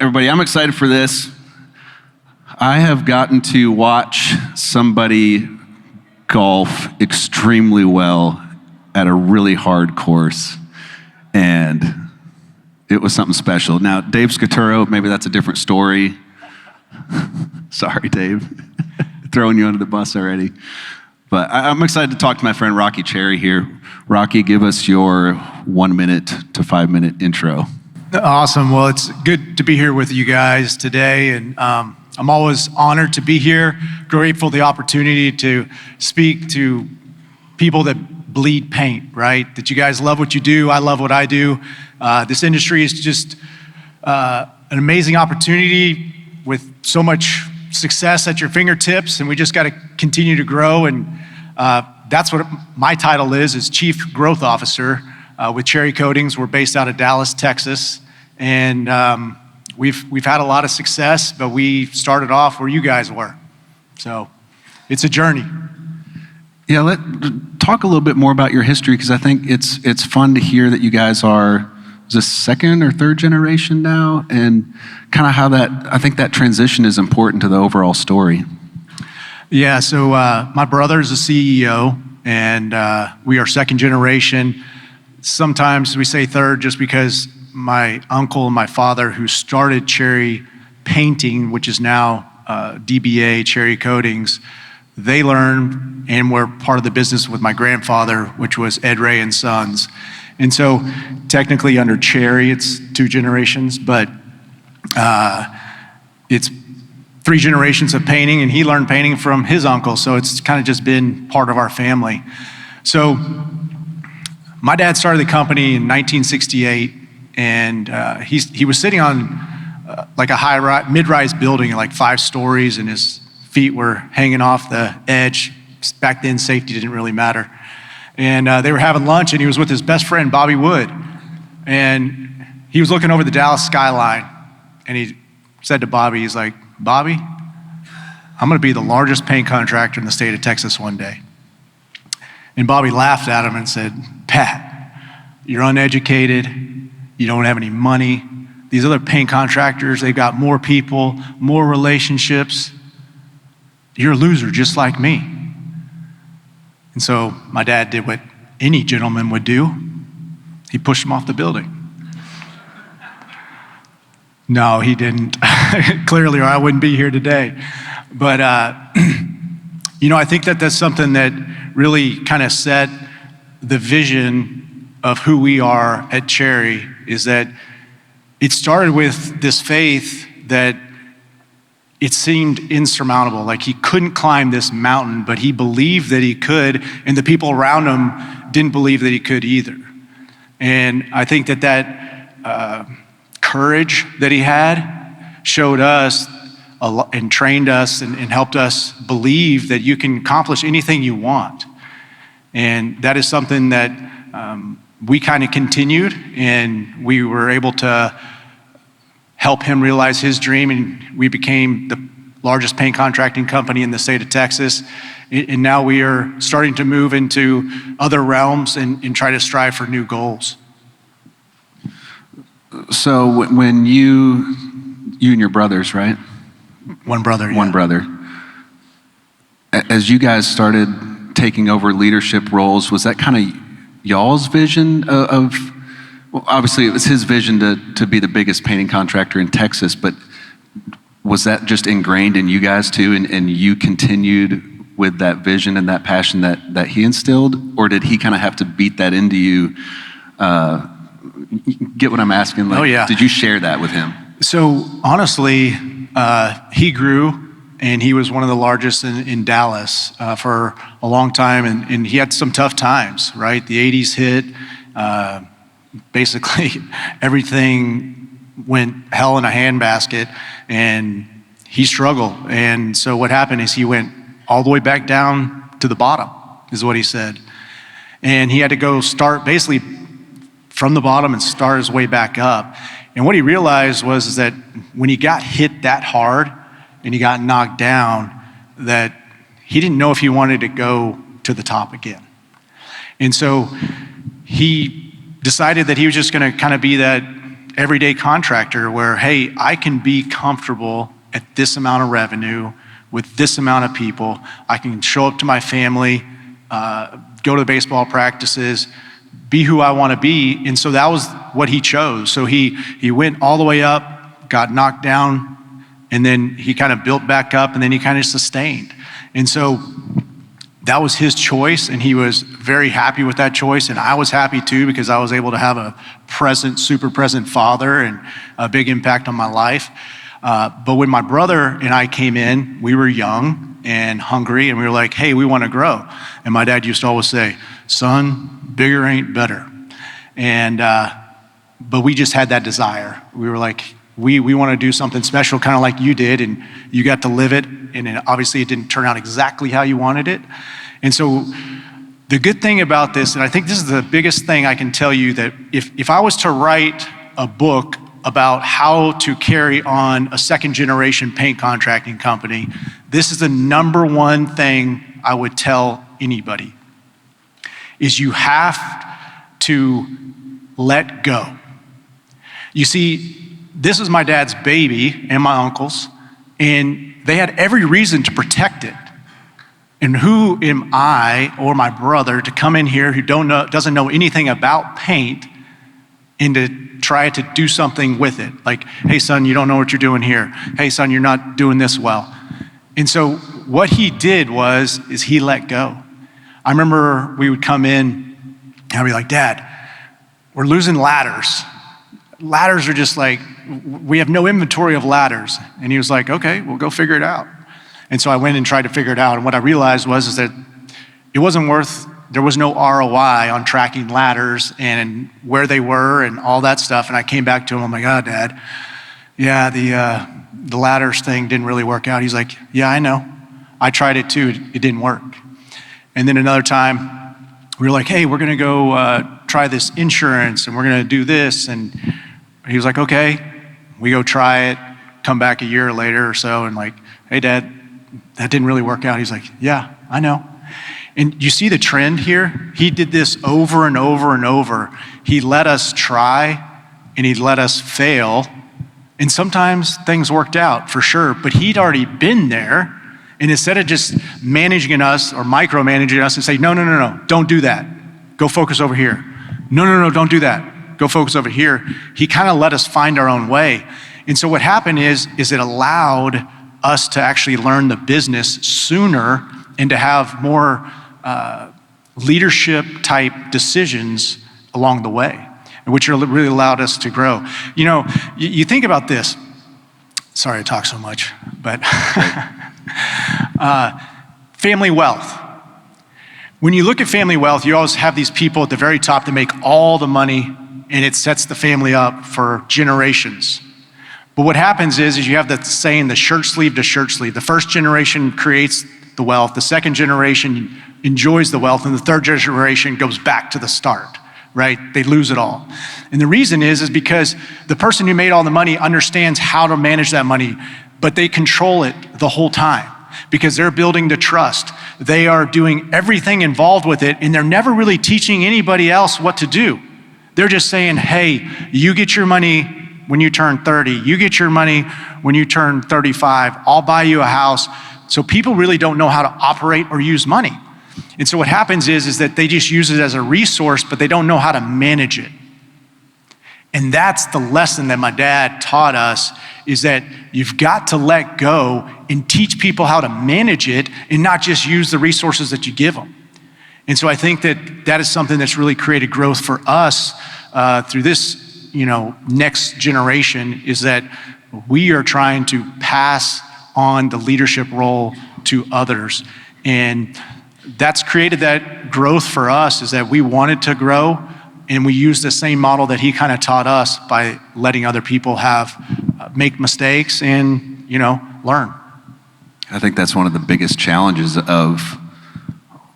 everybody, I'm excited for this. I have gotten to watch somebody golf extremely well at a really hard course, and it was something special. Now, Dave Scaturo, maybe that's a different story. Sorry, Dave, throwing you under the bus already. But I'm excited to talk to my friend Rocky Cherry here. Rocky, give us your 1 minute to 5 minute intro. Awesome. Well, it's good to be here with you guys today, and I'm always honored to be here, grateful for the opportunity to speak to people that bleed paint, right? That you guys love what you do, I love what I do. This industry is just an amazing opportunity with so much success at your fingertips, and we just got to continue to grow, and that's what my title is Chief Growth Officer with Cherry Coatings. We're based out of Dallas, Texas, and we've had a lot of success, but we started off where you guys were. So it's a journey. Yeah, talk a little bit more about your history, because I think it's fun to hear that you guys are, is this second or third generation now, and kind of how I think that transition is important to the overall story. Yeah, so my brother is a CEO, and we are second generation. Sometimes we say third just because my uncle and my father, who started Cherry Painting, which is now DBA Cherry Coatings, they learned and were part of the business with my grandfather, which was Ed Ray and Sons. And so technically under Cherry, it's two generations, but it's three generations of painting, and he learned painting from his uncle, so it's kind of just been part of our family. So my dad started the company in 1968, and he was sitting on like a mid-rise building, like 5 stories, and his feet were hanging off the edge. Back then, safety didn't really matter. And they were having lunch, and he was with his best friend, Bobby Wood. And he was looking over the Dallas skyline, and he said to Bobby, he's like, "Bobby, I'm gonna be the largest paint contractor in the state of Texas one day." And Bobby laughed at him and said, "Pat, you're uneducated, you don't have any money. These other paint contractors, they've got more people, more relationships. You're a loser just like me." And so my dad did what any gentleman would do. He pushed him off the building. No, he didn't. Clearly, or I wouldn't be here today. But, I think that that's something that really kind of set the vision of who we are at Cherry, is that it started with this faith that it seemed insurmountable. Like he couldn't climb this mountain, but he believed that he could, and the people around him didn't believe that he could either. And I think that courage that he had showed us and trained us and helped us believe that you can accomplish anything you want. And that is something that we kind of continued, and we were able to help him realize his dream, and we became the largest paint contracting company in the state of Texas. And now we are starting to move into other realms and try to strive for new goals. So when you and your brothers, right? One brother, yeah. One brother. As you guys started taking over leadership roles, was that kind of y'all's vision of well, obviously it was his vision to be the biggest painting contractor in Texas, but was that just ingrained in you guys too, and you continued with that vision and that passion that he instilled, or did he kind of have to beat that into you? Get what I'm asking? Like, oh yeah. Did you share that with him? So honestly, he grew, and he was one of the largest in Dallas for a long time, and he had some tough times, right? The 80s hit, basically everything went hell in a handbasket, and he struggled. And so what happened is he went all the way back down to the bottom, is what he said. And he had to go start basically from the bottom and start his way back up. And what he realized was that when he got hit that hard and he got knocked down, that he didn't know if he wanted to go to the top again. And so he decided that he was just gonna kind of be that everyday contractor where, hey, I can be comfortable at this amount of revenue with this amount of people. I can show up to my family, go to the baseball practices, be who I want to be. And so that was what he chose. So he went all the way up, got knocked down, and then he kind of built back up, and then he kind of sustained. And so that was his choice, and he was very happy with that choice, and I was happy too, because I was able to have a present, super present father and a big impact on my life. But when my brother and I came in, we were young and hungry, and we were like, hey, we want to grow. And my dad used to always say, son, bigger ain't better. And but we just had that desire. We were like, we want to do something special, kind of like you did, and you got to live it, and obviously it didn't turn out exactly how you wanted it. And so the good thing about this, and I think this is the biggest thing I can tell you, that if I was to write a book about how to carry on a second generation paint contracting company, this is the number one thing I would tell anybody, is you have to let go. You see, this is my dad's baby and my uncle's, and they had every reason to protect it. And who am I or my brother to come in here who doesn't know anything about paint and to try to do something with it? Like, hey son, you don't know what you're doing here. Hey son, you're not doing this well. And so what he did is he let go. I remember we would come in and I'd be like, Dad, we're losing ladders. Ladders are just like, we have no inventory of ladders. And he was like, okay, we'll go figure it out. And so I went and tried to figure it out. And what I realized is that it wasn't there was no ROI on tracking ladders and where they were and all that stuff. And I came back to him, I'm like, oh, Dad, yeah, the ladders thing didn't really work out. He's like, yeah, I know. I tried it too, it didn't work. And then another time, we were like, hey, we're gonna go try this insurance and we're gonna do this. And he was like, okay, we go try it, come back a year later or so and like, hey Dad, that didn't really work out. He's like, yeah, I know. And you see the trend here? He did this over and over and over. He let us try and he let us fail. And sometimes things worked out for sure, but he'd already been there. And instead of just managing us or micromanaging us and say, no, don't do that. Go focus over here. No, don't do that. Go focus over here. He kind of let us find our own way. And so what happened is it allowed us to actually learn the business sooner and to have more leadership type decisions along the way, which really allowed us to grow. You know, you think about this. Sorry I talk so much, but family wealth. When you look at family wealth, you always have these people at the very top that make all the money, and it sets the family up for generations. But what happens is you have that saying, the shirt sleeve to shirt sleeve. The first generation creates the wealth, the second generation enjoys the wealth, and the third generation goes back to the start, right? They lose it all. And the reason is because the person who made all the money understands how to manage that money, but they control it the whole time because they're building the trust. They are doing everything involved with it, and they're never really teaching anybody else what to do. They're just saying, hey, you get your money when you turn 30. You get your money when you turn 35. I'll buy you a house. So people really don't know how to operate or use money. And so what happens is that they just use it as a resource, but they don't know how to manage it. And that's the lesson that my dad taught us, is that you've got to let go and teach people how to manage it and not just use the resources that you give them. And so I think that is something that's really created growth for us through this, next generation, is that we are trying to pass on the leadership role to others. And that's created that growth for us, is that we wanted to grow, and we use the same model that he kind of taught us by letting other people make mistakes and, learn. I think that's one of the biggest challenges of,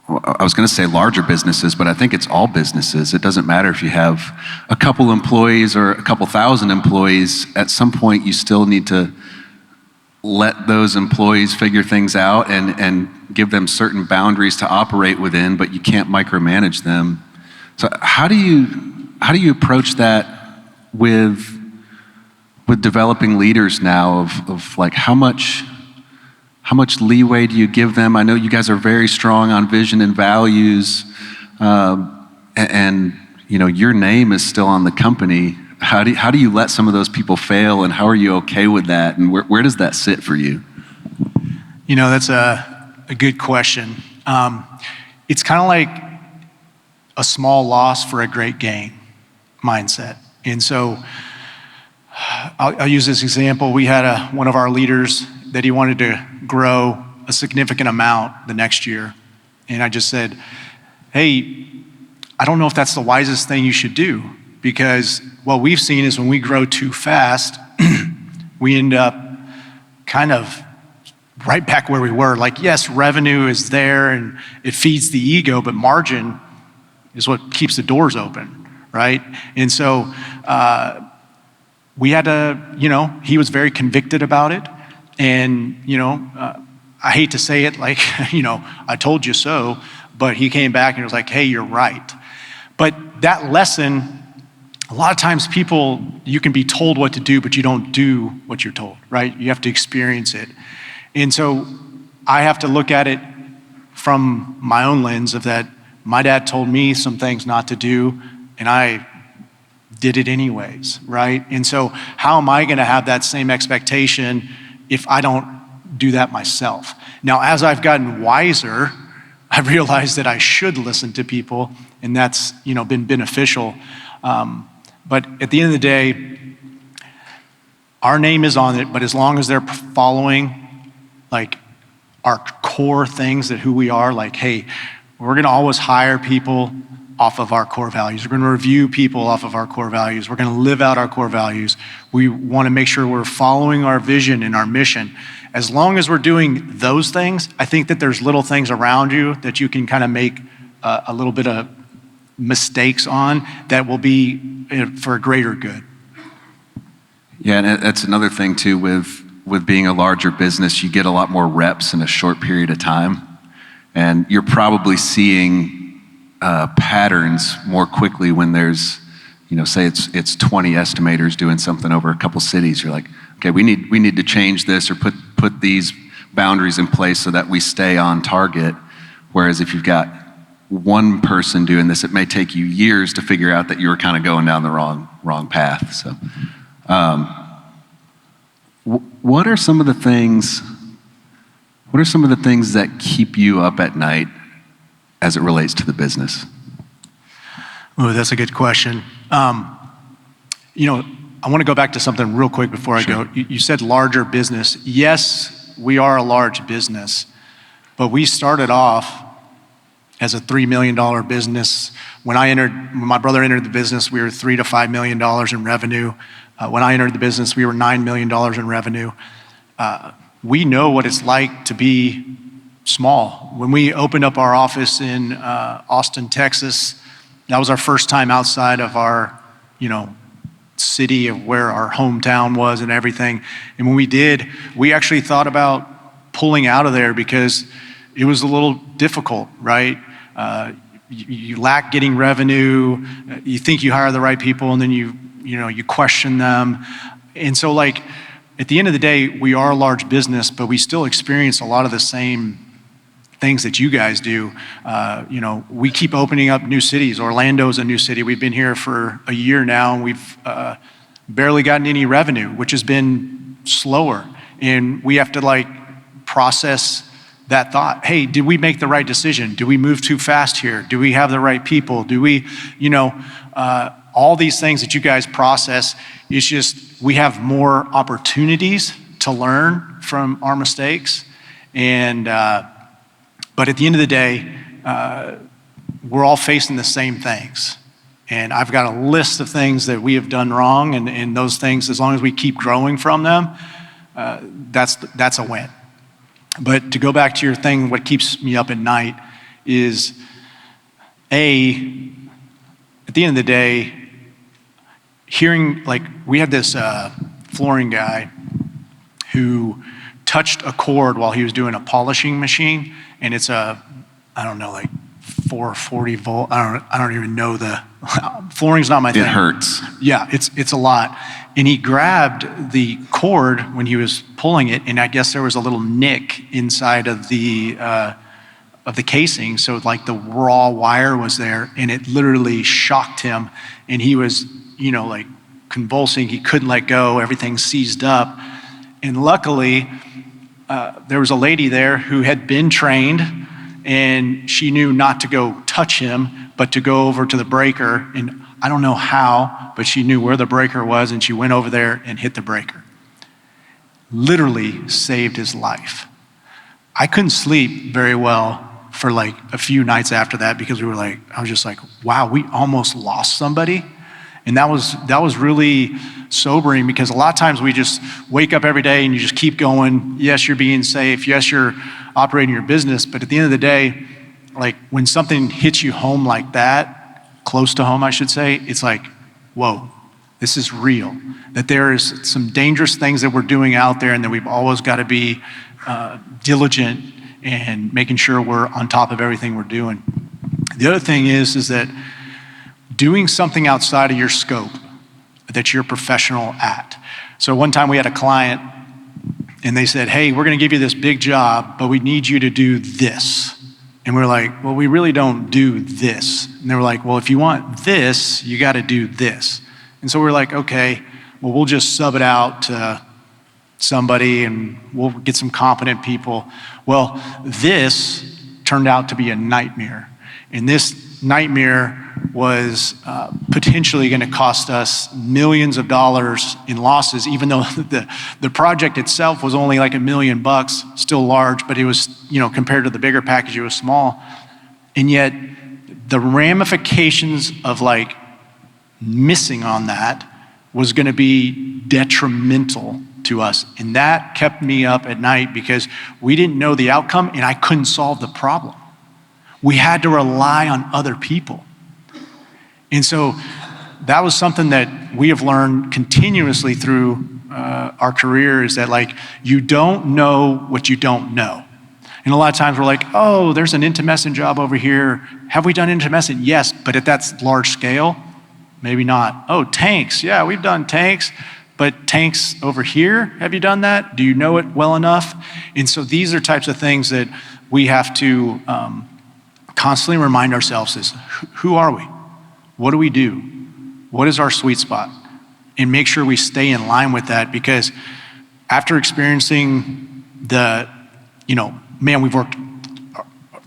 I was going to say larger businesses, but I think it's all businesses. It doesn't matter if you have a couple employees or a couple thousand employees. At some point, you still need to let those employees figure things out and give them certain boundaries to operate within, but you can't micromanage them. So how do you approach that with with developing leaders now of like how much leeway do you give them? I know you guys are very strong on vision and values, and you know your name is still on the company. How do you let some of those people fail, and how are you okay with that? And where does that sit for you? You know, that's a good question. It's kind of like a small loss for a great gain mindset. And so I'll use this example. We had one of our leaders that he wanted to grow a significant amount the next year. And I just said, hey, I don't know if that's the wisest thing you should do, because what we've seen is when we grow too fast, we end up kind of right back where we were. Like, yes, revenue is there and it feeds the ego, but margin is what keeps the doors open, right? And so we had to, you know, he was very convicted about it. And, you know, I hate to say it like, you know, I told you so, but he came back and was like, hey, you're right. But that lesson, a lot of times people, you can be told what to do, but you don't do what you're told, right? You have to experience it. And so I have to look at it from my own lens of that my dad told me some things not to do, and I did it anyways, right? And so how am I gonna have that same expectation if I don't do that myself? Now, as I've gotten wiser, I've realized that I should listen to people, and that's, you know, been beneficial. But at the end of the day, our name is on it, but as long as they're following like our core things that who we are, like, hey, we're gonna always hire people off of our core values. We're gonna review people off of our core values. We're gonna live out our core values. We wanna make sure we're following our vision and our mission. As long as we're doing those things, I think that there's little things around you that you can kind of make a little bit of mistakes on that will be for a greater good. Yeah, and that's another thing too with being a larger business, you get a lot more reps in a short period of time. And you're probably seeing patterns more quickly when there's, you know, say it's 20 estimators doing something over a couple cities. You're like, okay, we need to change this or put these boundaries in place so that we stay on target. Whereas if you've got one person doing this, it may take you years to figure out that you were kind of going down the wrong path. So, what are some of the things that keep you up at night as it relates to the business? Oh, that's a good question. You know, I want to go back to something real quick before I go. You said larger business. Yes, we are a large business, but we started off as a $3 million business. When my brother entered the business, we were $3 to $5 million in revenue. When I entered the business, we were $9 million in revenue. We know what it's like to be small. When we opened up our office in Austin, Texas, that was our first time outside of our, you know, city of where our hometown was and everything. And when we did, we actually thought about pulling out of there because it was a little difficult, right? You lack getting revenue. You think you hire the right people, and then you question them. And so, like, at the end of the day, we are a large business, but we still experience a lot of the same things that you guys do. You know, we keep opening up new cities. Orlando's a new city. We've been here for a year now, and we've barely gotten any revenue, which has been slower. And we have to like process that thought. Hey, did we make the right decision? Do we move too fast here? Do we have the right people? Do we, you know, all these things that you guys process, it's just we have more opportunities to learn from our mistakes. And but at the end of the day, we're all facing the same things. And I've got a list of things that we have done wrong, and those things, as long as we keep growing from them, that's a win. But to go back to your thing, what keeps me up at night is, at the end of the day, hearing, like, we had this flooring guy who touched a cord while he was doing a polishing machine, and it's I don't know, like 440 volt. I don't even know flooring's not my thing. It hurts. Yeah, it's a lot. and he grabbed the cord when he was pulling it, and I guess there was a little nick inside of the casing, so like the raw wire was there, and it literally shocked him, and he was, like convulsing. He couldn't let go. Everything seized up, and luckily, there was a lady there who had been trained, and she knew not to go touch him, but to go over to the breaker, and I don't know how, but she knew where the breaker was, and she went over there and hit the breaker. Literally saved his life. I couldn't sleep very well for like a few nights after that, because I was just like, wow, we almost lost somebody. And that was really sobering, because a lot of times we just wake up every day and you just keep going. Yes, you're being safe. Yes, you're operating your business. But at the end of the day, like when something hits you home like that, close to home, I should say, it's like, whoa, this is real. That there is some dangerous things that we're doing out there, and that we've always got to be diligent and making sure we're on top of everything we're doing. The other thing is that doing something outside of your scope that you're professional at. So one time we had a client, and they said, hey, we're going to give you this big job, but we need you to do this. And we're like, well, we really don't do this. And they were like, well, if you want this, you got to do this. And so we're like, okay, well, we'll just sub it out to somebody and we'll get some competent people. Well, this turned out to be a nightmare. And this nightmare was potentially going to cost us millions of dollars in losses, even though the project itself was only like $1 million, still large, but it was, compared to the bigger package, it was small. And yet the ramifications of like missing on that was going to be detrimental to us. And that kept me up at night, because we didn't know the outcome and I couldn't solve the problem. We had to rely on other people. And so that was something that we have learned continuously through our career, is that like, you don't know what you don't know. And a lot of times we're like, oh, there's an intumescent job over here. Have we done intumescent? Yes, but if that's large scale, maybe not. Oh, tanks, yeah, we've done tanks, but tanks over here, have you done that? Do you know it well enough? And so these are types of things that we have to constantly remind ourselves is, who are we? What do we do? What is our sweet spot? And make sure we stay in line with that, because after experiencing we've worked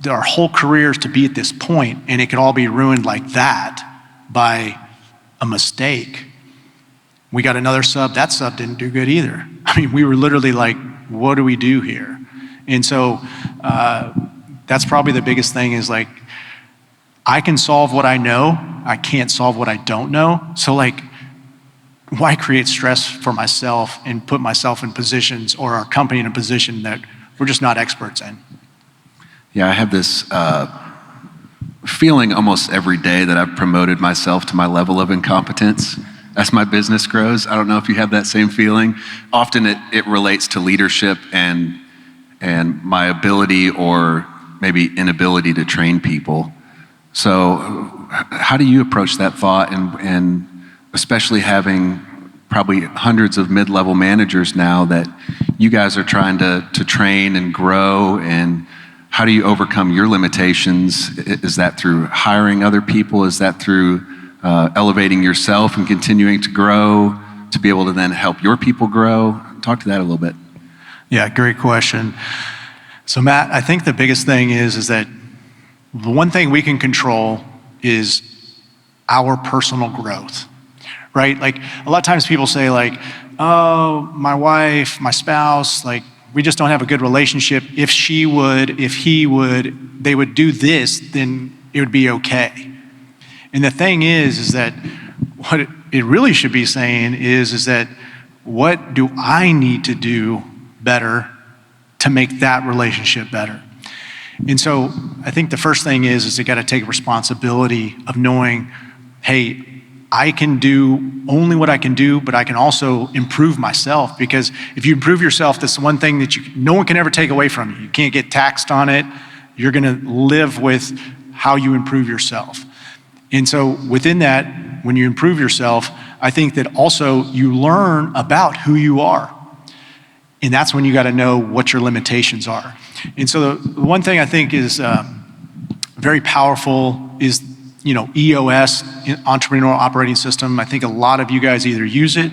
our whole careers to be at this point, and it could all be ruined like that by a mistake. We got another sub, that sub didn't do good either. I mean, we were literally like, what do we do here? And so that's probably the biggest thing, is like, I can solve what I know, I can't solve what I don't know. So like, why create stress for myself and put myself in positions, or our company in a position that we're just not experts in? Yeah, I have this feeling almost every day that I've promoted myself to my level of incompetence as my business grows. I don't know if you have that same feeling. Often it relates to leadership and my ability, or maybe inability, to train people. So how do you approach that thought, and especially having probably hundreds of mid-level managers now that you guys are trying to train and grow, and how do you overcome your limitations? Is that through hiring other people? Is that through elevating yourself and continuing to grow to be able to then help your people grow? Talk to that a little bit. Yeah, great question. So Matt, I think the biggest thing is that the one thing we can control is our personal growth, right? Like a lot of times people say like, oh, my wife, my spouse, like we just don't have a good relationship. If she would, if he would, they would do this, then it would be okay. And the thing is that what it really should be saying is that what do I need to do better to make that relationship better? And so I think the first thing is you got to take responsibility of knowing, hey, I can do only what I can do, but I can also improve myself, because if you improve yourself, that's the one thing that no one can ever take away from you. You can't get taxed on it. You're going to live with how you improve yourself. And so within that, when you improve yourself, I think that also you learn about who you are. And that's when you got to know what your limitations are. And so the one thing I think is very powerful is, EOS, Entrepreneurial Operating System. I think a lot of you guys either use it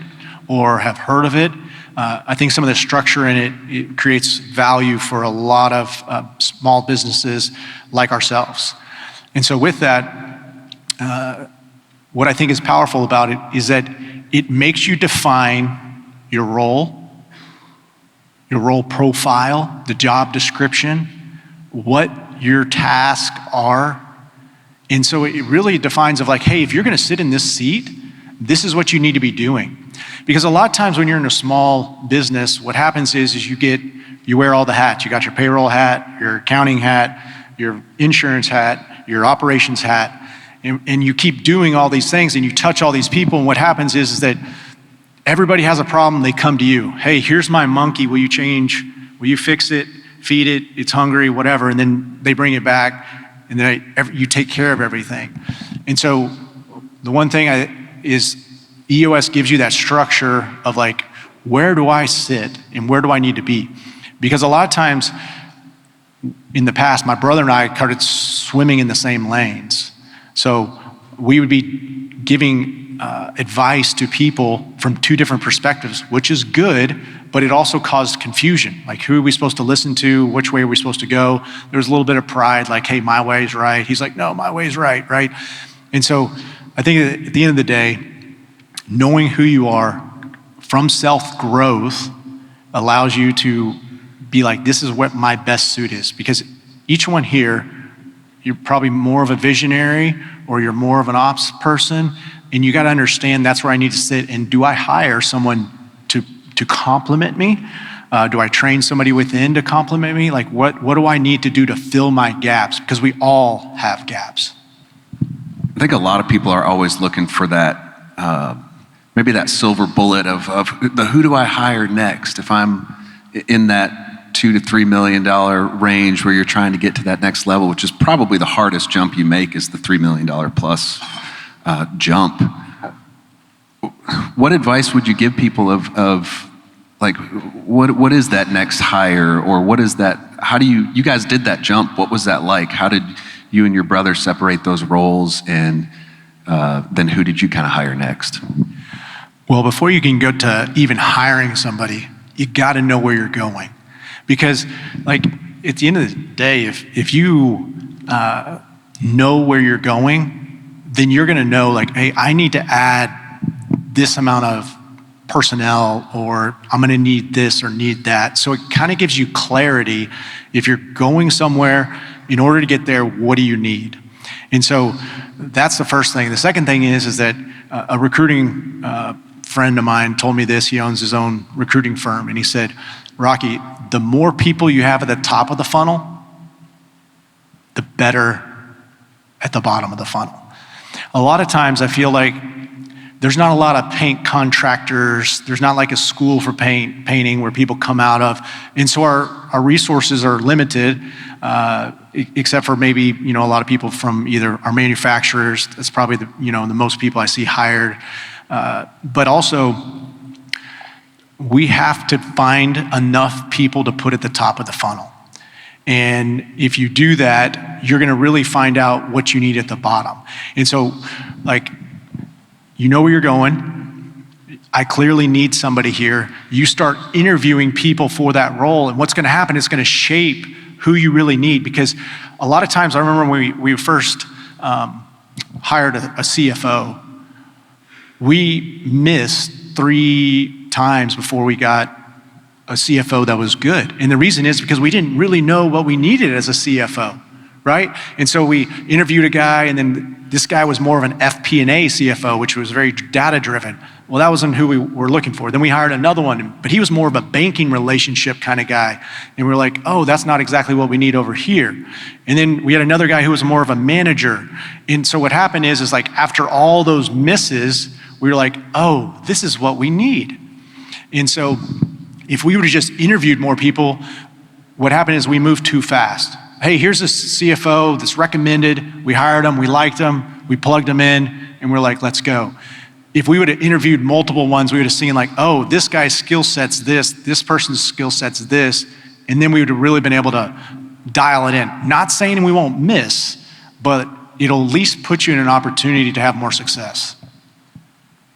or have heard of it. I think some of the structure in it creates value for a lot of small businesses like ourselves. And so with that, what I think is powerful about it is that it makes you define your role profile, the job description, what your tasks are. And so it really defines of like, hey, if you're gonna sit in this seat, this is what you need to be doing. Because a lot of times when you're in a small business, what happens is you wear all the hats. You got your payroll hat, your accounting hat, your insurance hat, your operations hat, and you keep doing all these things and you touch all these people, and what happens is that everybody has a problem, they come to you. Hey, here's my monkey, will you fix it, feed it, it's hungry, whatever, and then they bring it back, and then you take care of everything. And so the one thing is EOS gives you that structure of like, where do I sit and where do I need to be? Because a lot of times in the past, my brother and I started swimming in the same lanes. So we would be giving advice to people from two different perspectives, which is good, but it also caused confusion. Like, who are we supposed to listen to? Which way are we supposed to go? There was a little bit of pride, like, hey, my way is right. He's like, no, my way is right, right? And so I think at the end of the day, knowing who you are from self-growth allows you to be like, this is what my best suit is. Because each one here, you're probably more of a visionary or you're more of an ops person, and you gotta understand that's where I need to sit, and do I hire someone to complement me? Do I train somebody within to complement me? Like, what do I need to do to fill my gaps? Because we all have gaps. I think a lot of people are always looking for that, maybe that silver bullet of who do I hire next if I'm in that $2 to $3 million range where you're trying to get to that next level, which is probably the hardest jump you make, is the $3 million plus jump. What advice would you give people of like, what is that next hire, or what is that, how do you guys did that jump, what was that like? How did you and your brother separate those roles, and then who did you kind of hire next? Well, before you can go to even hiring somebody, you gotta know where you're going. Because like, at the end of the day, if you know where you're going, then you're gonna know like, hey, I need to add this amount of personnel, or I'm gonna need this or need that. So it kind of gives you clarity. If you're going somewhere, in order to get there, what do you need? And so that's the first thing. The second thing is that a recruiting friend of mine told me this. He owns his own recruiting firm, and he said, Rocky, the more people you have at the top of the funnel, the better at the bottom of the funnel. A lot of times I feel like there's not a lot of paint contractors. There's not like a school for painting where people come out of. And so our resources are limited, except for maybe, a lot of people from either our manufacturers. That's probably the most people I see hired. But also, we have to find enough people to put at the top of the funnel. And if you do that, you're gonna really find out what you need at the bottom. And so, like, you know where you're going. I clearly need somebody here. You start interviewing people for that role, and what's gonna happen is gonna shape who you really need. Because a lot of times, I remember when we first hired a CFO, we missed 3 times before we got a CFO that was good. And the reason is because we didn't really know what we needed as a CFO, right? And so we interviewed a guy, and then this guy was more of an FP&A CFO, which was very data-driven. Well, that wasn't who we were looking for. Then we hired another one, but he was more of a banking relationship kind of guy. And we were like, oh, that's not exactly what we need over here. And then we had another guy who was more of a manager. And so what happened is like, after all those misses, we were like, oh, this is what we need. And so if we would have just interviewed more people, what happened is we moved too fast. Hey, here's a CFO that's recommended. We hired him, we liked him, we plugged him in, and we're like, let's go. if we would have interviewed multiple ones, we would have seen like, oh, this guy's skill set's this person's skill set's this, and then we would have really been able to dial it in. Not saying we won't miss, but it'll at least put you in an opportunity to have more success.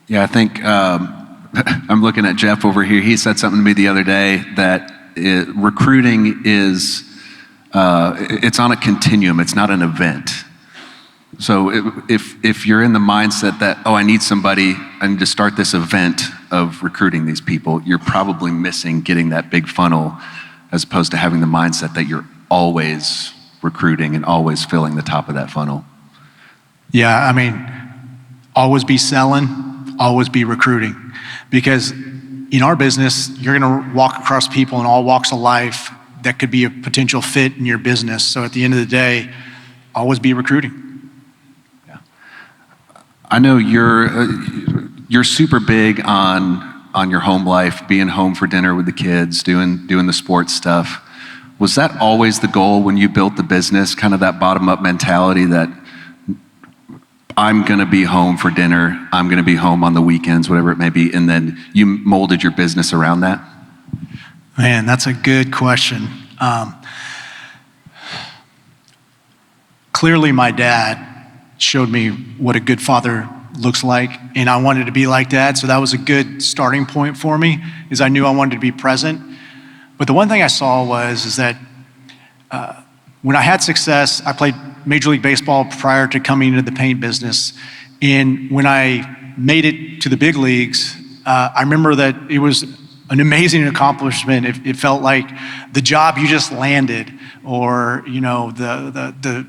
Yeah, I think I'm looking at Jeff over here. He said something to me the other day that recruiting is, it's on a continuum, it's not an event. So if you're in the mindset that, oh, I need somebody, I need to start this event of recruiting these people, you're probably missing getting that big funnel, as opposed to having the mindset that you're always recruiting and always filling the top of that funnel. Yeah, I mean, always be selling, always be recruiting. Because in our business, you're gonna walk across people in all walks of life that could be a potential fit in your business. So at the end of the day, always be recruiting. I know you're super big on your home life, being home for dinner with the kids, doing the sports stuff. Was that always the goal when you built the business, kind of that bottom-up mentality that I'm gonna be home for dinner, I'm gonna be home on the weekends, whatever it may be, and then you molded your business around that? Man, that's a good question. Clearly my dad showed me what a good father looks like, and I wanted to be like Dad, so that was a good starting point for me, is I knew I wanted to be present. But the one thing I saw is that when I had success, I played Major League Baseball prior to coming into the paint business, and when I made it to the big leagues, I remember that it was an amazing accomplishment. It felt like the job you just landed, or the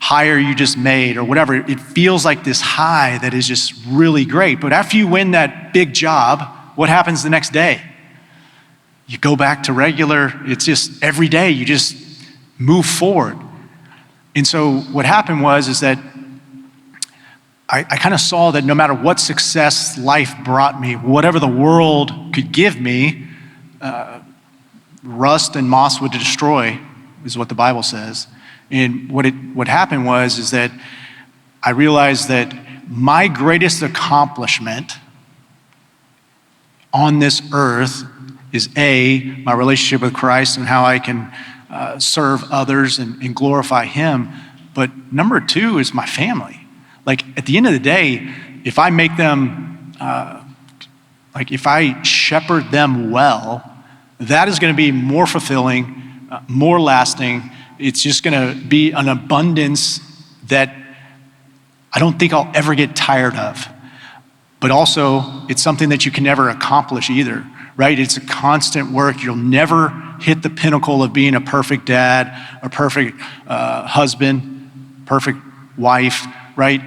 hire you just made, or whatever. It feels like this high that is just really great. But after you win that big job, what happens the next day? You go back to regular. It's just every day you just move forward. And so what happened is that I kind of saw that no matter what success life brought me, whatever the world could give me, rust and moss would destroy, is what the Bible says. And what happened is that I realized that my greatest accomplishment on this earth is my relationship with Christ and how I can serve others and glorify Him. But number 2 is my family. Like at the end of the day, if I make them, if I shepherd them well, that is going to be more fulfilling, more lasting. It's just gonna be an abundance that I don't think I'll ever get tired of. But also, it's something that you can never accomplish either, right? It's a constant work. You'll never hit the pinnacle of being a perfect dad, a perfect husband, perfect wife, right?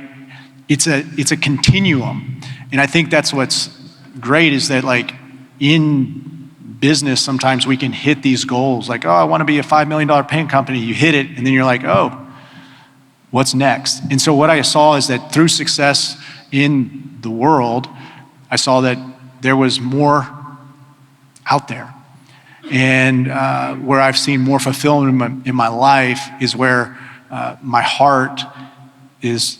It's a continuum. And I think that's what's great, is that like in business, sometimes we can hit these goals like, oh, I want to be a $5 million paint company. You hit it, and then you're like, oh, what's next? And so what I saw is that through success in the world, I saw that there was more out there. And where I've seen more fulfillment in my life is where my heart is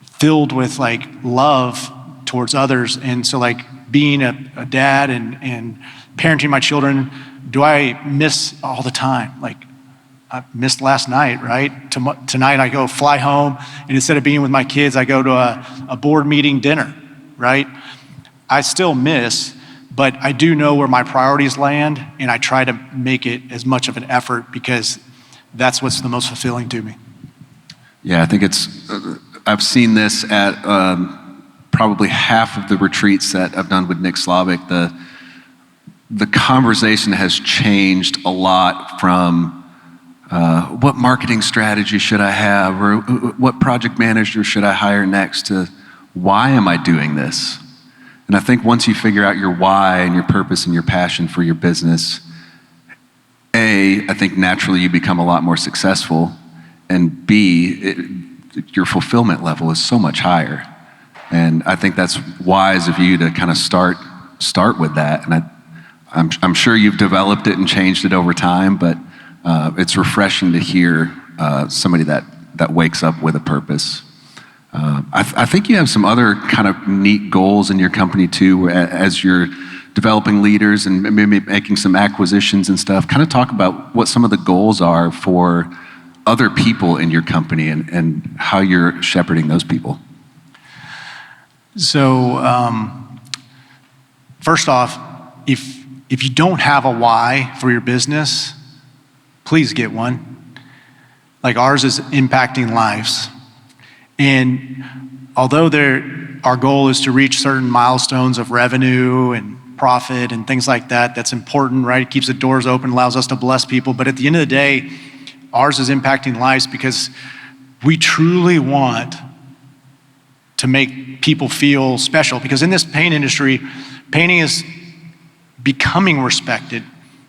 filled with like love towards others. And so like being a dad and parenting my children, do I miss all the time? Like I missed last night, right? Tonight I go fly home, and instead of being with my kids, I go to a board meeting dinner, right? I still miss, but I do know where my priorities land, and I try to make it as much of an effort because that's what's the most fulfilling to me. Yeah, I think I've seen this at probably half of the retreats that I've done with Nick Slavic. The conversation has changed a lot from what marketing strategy should I have, or what project manager should I hire next, to why am I doing this? And I think once you figure out your why and your purpose and your passion for your business, I think naturally you become a lot more successful, and B, your fulfillment level is so much higher. And I think that's wise of you to kind of start with that. And I'm sure you've developed it and changed it over time, but it's refreshing to hear somebody that wakes up with a purpose. I think you have some other kind of neat goals in your company too, as you're developing leaders and maybe making some acquisitions and stuff. Kind of talk about what some of the goals are for other people in your company and how you're shepherding those people. So, first off, if you don't have a why for your business, please get one. Like ours is impacting lives. And although our goal is to reach certain milestones of revenue and profit and things like that, that's important, right? It keeps the doors open, allows us to bless people. But at the end of the day, ours is impacting lives because we truly want to make people feel special. Because in this paint industry, painting is becoming respected,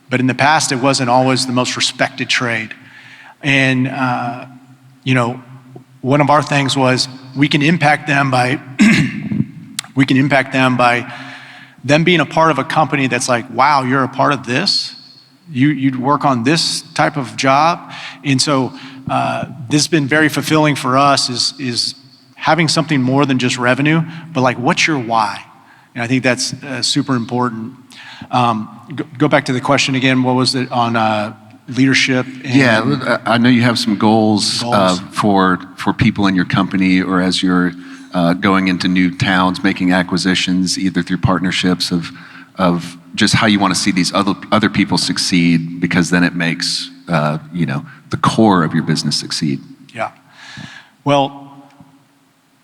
but in the past, it wasn't always the most respected trade. And, one of our things was we can impact them by them being a part of a company that's like, wow, you're a part of this? You'd work on this type of job? And so this has been very fulfilling for us is having something more than just revenue, but like, what's your why? And I think that's super important. Go back to the question again. What was it on leadership? I know you have some goals. For people in your company, or as you're going into new towns, making acquisitions, either through partnerships of just how you want to see these other people succeed, because then it makes the core of your business succeed. Yeah. Well,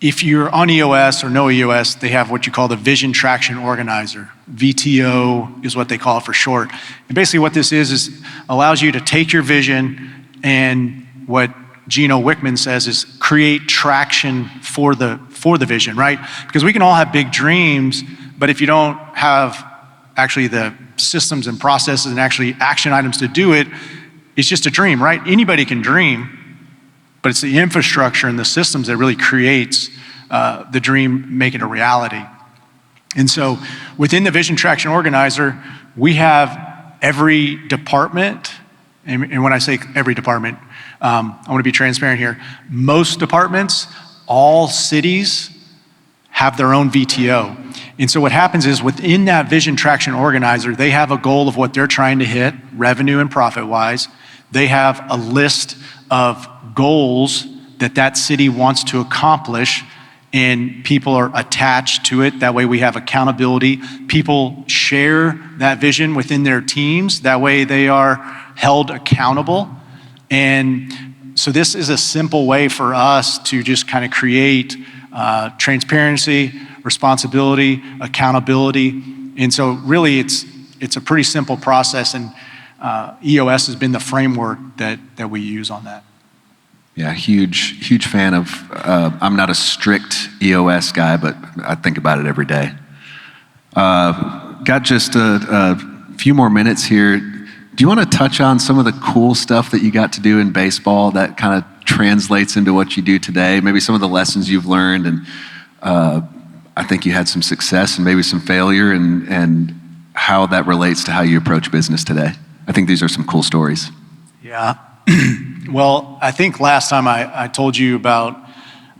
if you're on EOS or know EOS, they have what you call the Vision Traction Organizer. VTO is what they call it for short. And basically what this is allows you to take your vision, and what Gino Wickman says is create traction for the vision, right? Because we can all have big dreams, but if you don't have actually the systems and processes and actually action items to do it, it's just a dream, right? Anybody can dream, but it's the infrastructure and the systems that really creates the dream, make it a reality. And so within the Vision Traction Organizer, we have every department, and when I say every department, I want to be transparent here. Most departments, all cities have their own VTO. And so what happens is within that Vision Traction Organizer, they have a goal of what they're trying to hit, revenue and profit-wise. They have a list of goals that city wants to accomplish, and people are attached to it. That way we have accountability. People share that vision within their teams. That way they are held accountable. And so this is a simple way for us to just kind of create transparency, responsibility, accountability. And so really it's a pretty simple process, and EOS has been the framework that we use on that. Yeah, huge fan of, I'm not a strict EOS guy, but I think about it every day. Got just a few more minutes here. Do you want to touch on some of the cool stuff that you got to do in baseball that kind of translates into what you do today? Maybe some of the lessons you've learned, and I think you had some success and maybe some failure, and how that relates to how you approach business today. I think these are some cool stories. Yeah. Well, I think last time I told you about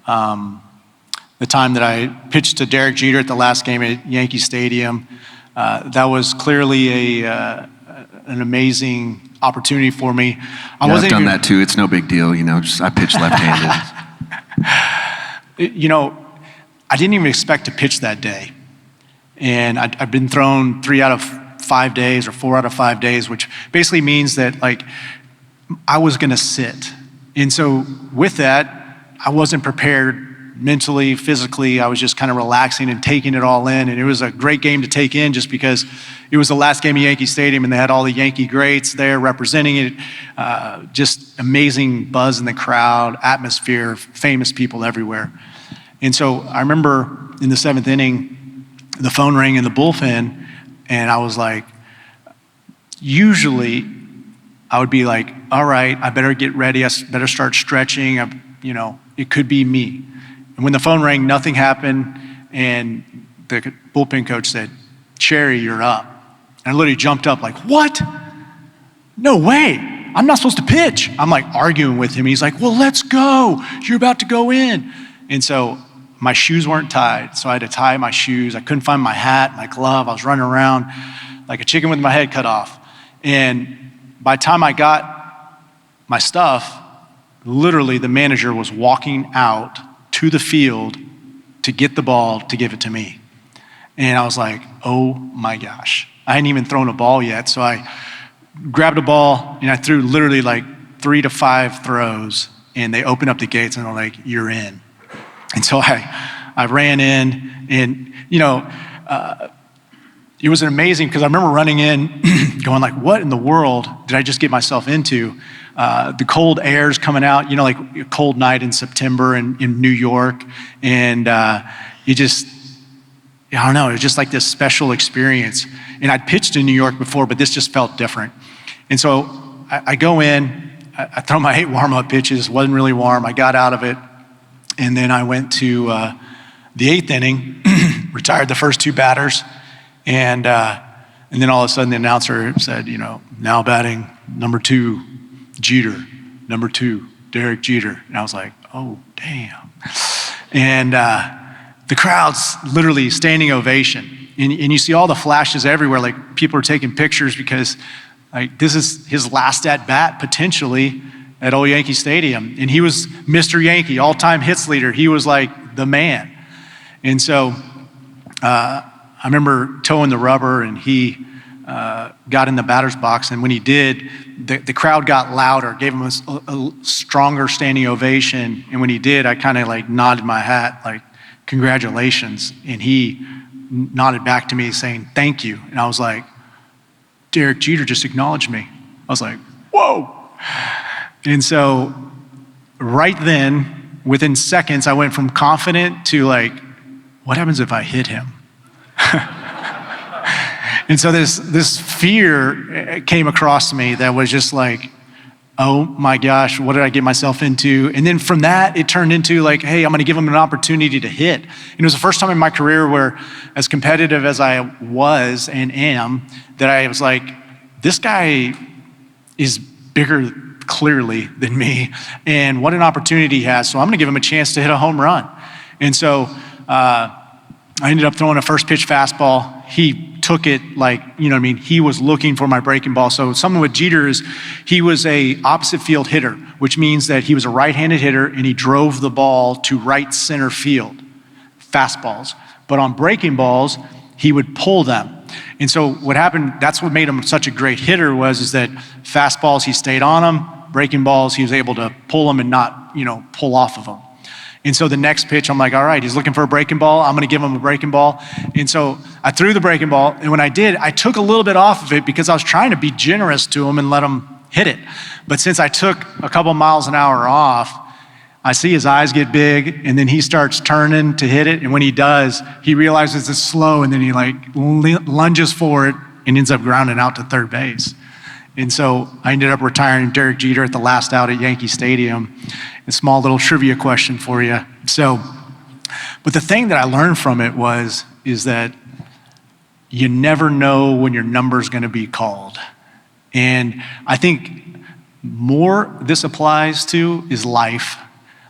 the time that I pitched to Derek Jeter at the last game at Yankee Stadium. That was clearly an amazing opportunity for me. I've done that too. It's no big deal, just I pitch left-handed. I didn't even expect to pitch that day. And I've been thrown 3 out of 5 days or 4 out of 5 days, which basically means that like I was gonna sit. And so with that, I wasn't prepared mentally, physically. I was just kind of relaxing and taking it all in. And it was a great game to take in just because it was the last game of Yankee Stadium and they had all the Yankee greats there representing it. Just amazing buzz in the crowd, atmosphere, famous people everywhere. And so I remember in the 7th inning, the phone rang in the bullpen, and I was like, usually I would be like, all right, I better get ready. I better start stretching. It could be me. And when the phone rang, nothing happened. And the bullpen coach said, Cherry, you're up. And I literally jumped up like, what? No way. I'm not supposed to pitch. I'm like arguing with him. He's like, well, let's go. You're about to go in. And so my shoes weren't tied, so I had to tie my shoes. I couldn't find my hat, my glove. I was running around like a chicken with my head cut off. And by the time I got my stuff, literally the manager was walking out to the field to get the ball to give it to me. And I was like, oh my gosh. I hadn't even thrown a ball yet, so I grabbed a ball and I threw literally like 3 to 5 throws, and they opened up the gates and they're like, you're in. And so I ran in, and it was amazing because I remember running in going like, what in the world did I just get myself into? The cold air's coming out, like a cold night in September in New York. And it was just like this special experience. And I'd pitched in New York before, but this just felt different. And so I go in, I throw my 8 warm-up pitches, wasn't really warm. I got out of it. And then I went to the 8th inning, retired the first 2 batters. And then all of a sudden the announcer said, now batting number 2, Jeter, number 2, Derek Jeter. And I was like, oh, damn. And the crowd's literally standing ovation. And you see all the flashes everywhere, like people are taking pictures because like this is his last at bat potentially at Old Yankee Stadium. And he was Mr. Yankee, all-time hits leader. He was like the man. And so I remember towing the rubber, and he got in the batter's box. And when he did, the crowd got louder, gave him a stronger standing ovation. And when he did, I kind of like nodded my hat, like, congratulations. And he nodded back to me saying, thank you. And I was like, Derek Jeter just acknowledged me. I was like, whoa. And so right then, within seconds, I went from confident to like, what happens if I hit him? And so this fear came across me that was just like, oh my gosh, what did I get myself into? And then from that, it turned into like, hey, I'm gonna give him an opportunity to hit. And it was the first time in my career where, as competitive as I was and am, that I was like, this guy is bigger clearly than me, and what an opportunity he has. So I'm gonna give him a chance to hit a home run. And so I ended up throwing a first pitch fastball. He took it like, he was looking for my breaking ball. So something with Jeter is he was a opposite field hitter, which means that he was a right-handed hitter and he drove the ball to right center field, fastballs. But on breaking balls, he would pull them. And so what happened, that's what made him such a great hitter is that fastballs, he stayed on them, breaking balls, he was able to pull them and not, pull off of them. And so the next pitch, I'm like, all right, he's looking for a breaking ball. I'm gonna give him a breaking ball. And so I threw the breaking ball, and when I did, I took a little bit off of it because I was trying to be generous to him and let him hit it. But since I took a couple miles an hour off, I see his eyes get big, and then he starts turning to hit it. And when he does, he realizes it's slow, and then he like lunges for it and ends up grounding out to third base. And so I ended up retiring Derek Jeter at the last out at Yankee Stadium. A small little trivia question for you. So, but the thing that I learned from it is that you never know when your number's gonna be called. And I think more this applies to is life.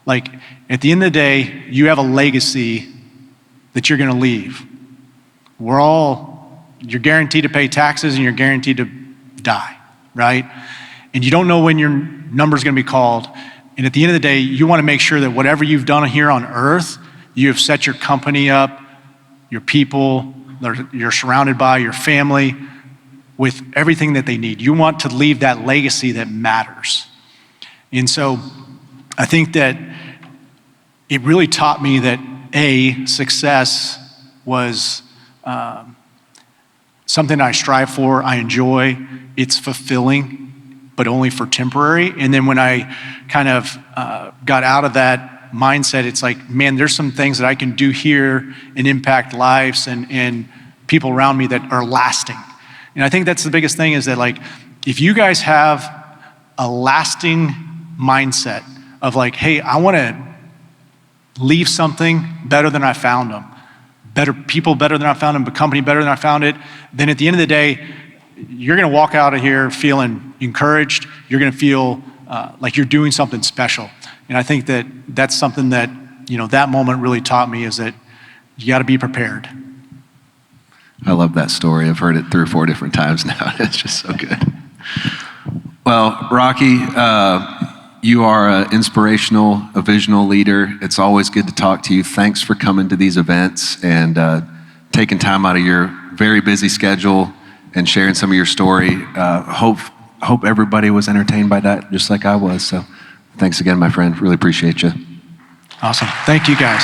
Like at the end of the day, you have a legacy that you're gonna leave. You're guaranteed to pay taxes and you're guaranteed to die, right? And you don't know when your number's gonna be called. And at the end of the day, you wanna make sure that whatever you've done here on earth, you have set your company up, your people, you're surrounded by, your family, with everything that they need. You want to leave that legacy that matters. And so I think that it really taught me that success was something I strive for, I enjoy, it's fulfilling, but only for temporary. And then when I kind of got out of that mindset, it's like, man, there's some things that I can do here and impact lives and people around me that are lasting. And I think that's the biggest thing is that like, if you guys have a lasting mindset of like, hey, I wanna leave something better than I found them, better people better than I found them, the company better than I found it, then at the end of the day, you're gonna walk out of here feeling encouraged. You're gonna feel like you're doing something special. And I think that that's something that that moment really taught me is that you got to be prepared. I love that story. I've heard it 3 or 4 different times now. It's just so good. Well, Rocky, you are an inspirational, a visional leader. It's always good to talk to you. Thanks for coming to these events and taking time out of your very busy schedule and sharing some of your story. Hope everybody was entertained by that, just like I was. So thanks again, my friend. Really appreciate you. Awesome. Thank you, guys.